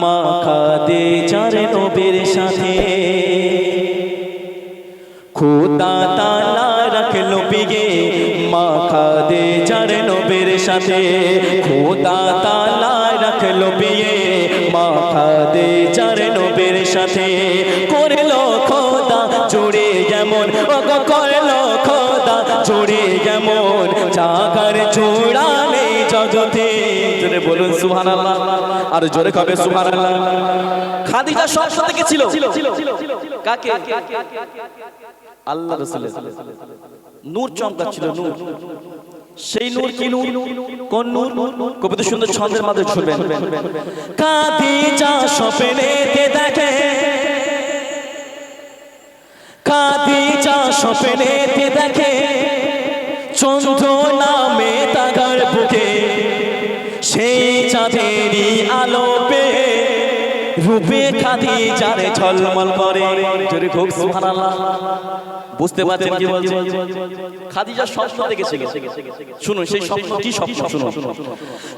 মা খাদিজার নবীর সাথে খোদা তাআলা রাখলো বিয়ে মা খাদিজার নবীর সাথে খোদা তাআলা রাখলো বিয়ে মা খাদিজার নবীর সাথে করলো খোদা জুড়ে যেমন ওগো করলো খোদা জুড়ে যেমন জাগার জোড়া নেই জগতে জোরে বলুন সুবহানাল্লাহ আর জোরে কবে সুবহানাল্লাহ খাদিজা সব থেকে ছিল কাকে আল্লাহ রাসূলের নূর চমকাচ্ছিল নূর সেই নূর কি নূর কোন নূর কবিতা সুন্দর ছন্দের মাধ্যমে শুনবেন খাদিজা স্বপ্নেতে দেখে খাদিজা স্বপ্নেতে দেখে চন্দ্র নামে তাগার বুকে সেই চাঁদেরই আলো পেয়ে রূপে খাদিজার ঝলমল করে জোরে খুব সুবহানাল্লাহ বুঝতে পারছেন কি বলছি খাদিজা স্বপ্ন দেখেছিল শুনুন সেই স্বপ্ন কি স্বপ্ন শুনুন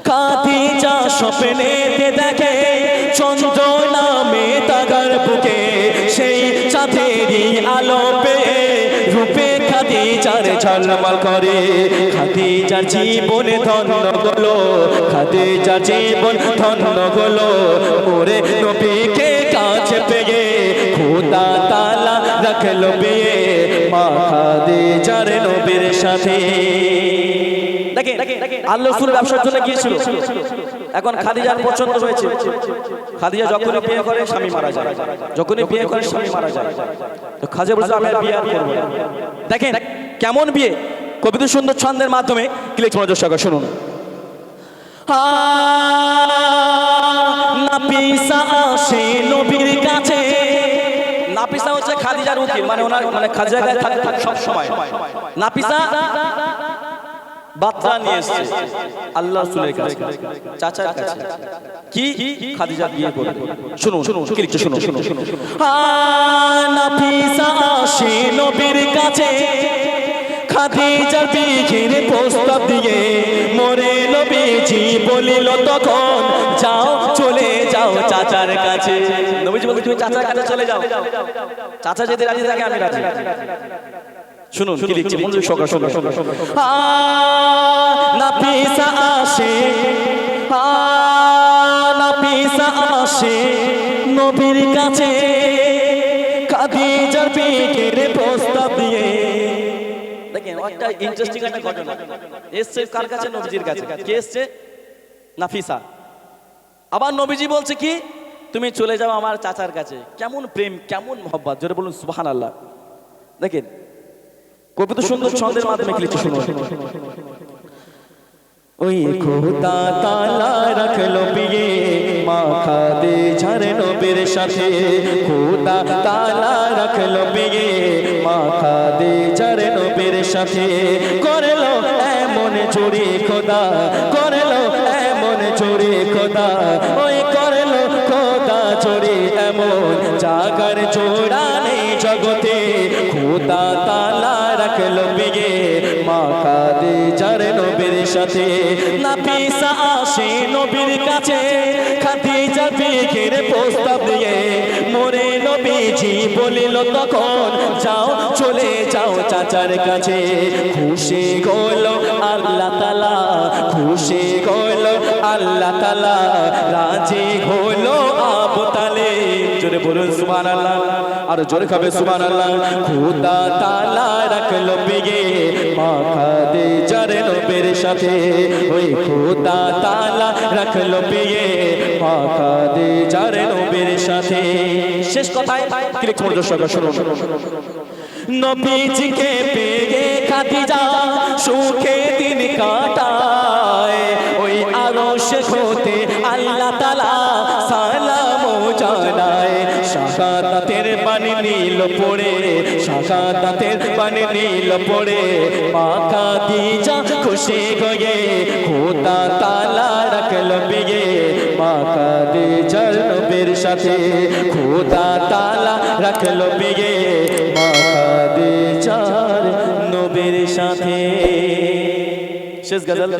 খাদিজা স্বপ্নেতে দেখে চন্দ্র নামে তাগার বুকে সেই চাঁদেরই আলো পেয়ে রূপে খাদিজার ঝলমল করে খাদিজার জীবন ধন্য হলো খাদিজার জীবন ধন্য হলো ওরে নবীকে কাছে পেয়ে খোদা তাআলা রাখলো বিয়ে মা খাদিজার নবীর সাথে দেখেন আল্লাহ রাসূল ব্যবসার জন্য গিয়েছিল এখন খাদিজার পছন্দ হয়েছে খাদিজা যখনই বিয়ে করে স্বামী মারা যায় যখনই বিয়ে করে স্বামী মারা যায় তো খাদিজা বলছে আমি বিয়ে আর করব না দেখেন কেমন বিয়ে কবিতা সুন্দর ছন্দের মাধ্যমে ক্লিক মনোযোগ সহকারে শুনুন নাফিসা আসে নবীর কাছে নাফিসা হচ্ছে খাদিজার উকিল মানে ওনার মানে খাদিজার কাছে থাকে সব সময় নাফিসা বাচ্চা নিয়ে এসেছে আল্লাহ রাসূলের কাছে চাচার কাছে কি খাদিজা বিয়ে করবে শুনুন কি লিখছে শুনুন নাফিসা আসে নবীর কাছে খাদিজার বিয়ের প্রস্তাব দিয়ে মোরে নবীজি বলিল তখন যাও চলে যাও চাচার কাছে নবীজি বলতে তুমি চাচার কাছে চলে যাও চাচা যদি রাজি থাকে আমি রাজি শুনুন কি লিখছে মনোযোগ সহকারে শুনুন নাফিসা আসে নাফিসা আসে নবীর কাছে খাদিজার বিয়ের প্রস্তাব দিয়ে দেখেন একটা ইন্টারেস্টিং একটা ঘটনা এসছে কার কাছে নবীজির কাছে কে এসছে নাফিসা আবার নবীজি বলছে কি তুমি চলে যাও আমার চাচার কাছে কেমন প্রেম কেমন মহব্বত জোরে বলুন সুবহানাল্লাহ দেখেন কবিতা সুন্দর ছন্দের মাধ্যমে ক্লিক শুনুন ওই খোদা তাআলা রাখলো বিয়ে মা খাদিজার নবীর সাথে খোদা তাআলা রাখলো বিয়ে মা খাদিজার নবীর সাথে করলো এমন চুরি খোদা করলো এমন চুরি খোদা ওই করলো খোদা চুরি এমন জাগার জোড়া নেই জগতে খোদা তাআলা রাখলো বিয়ে মা খাদিজার নবীর সাথে নাফিসা আসে নবীর কাছে খাদিজা বিয়ের প্রস্তাব দিয়ে মোরে নবীজি বলিল তখন যাও চলে যাও চাচার কাছে খুশি হলো আল্লাহ তাআলা খুশি হলো আল্লাহ তাআলা রাজি হলো আবু তালিব জোরে বলুন সুবহানাল্লাহ আর জোরে কবে সুবহানাল্লাহ খোদা তাআলা রাখলো বিয়ে মা খাদিজার নবীর সাথে ওই খোদা তাআলা রাখলো বিয়ে মা খাদিজার নবীর সাথে শেষ কথায় ক্লিক মনোযোগ সহকারে শুনুন নবীজিকে পেয়ে খাদিজা সুখে দিন কাটায় ওই আরশ হতে আল্লাহ তাআলা সালাম জানায় শাহাদাতের বাণী নীল পড়ে শাহাদাতের বাণী নীল পড়ে মা খাদিজা খুশি হয়ে খোদা তাআলা রাখলো বিয়ে মা খাদিজার নবীর সাথে খোদা তাআলা রাখলো বিয়ে মা খাদিজার নবীর সাথে শেষ গজল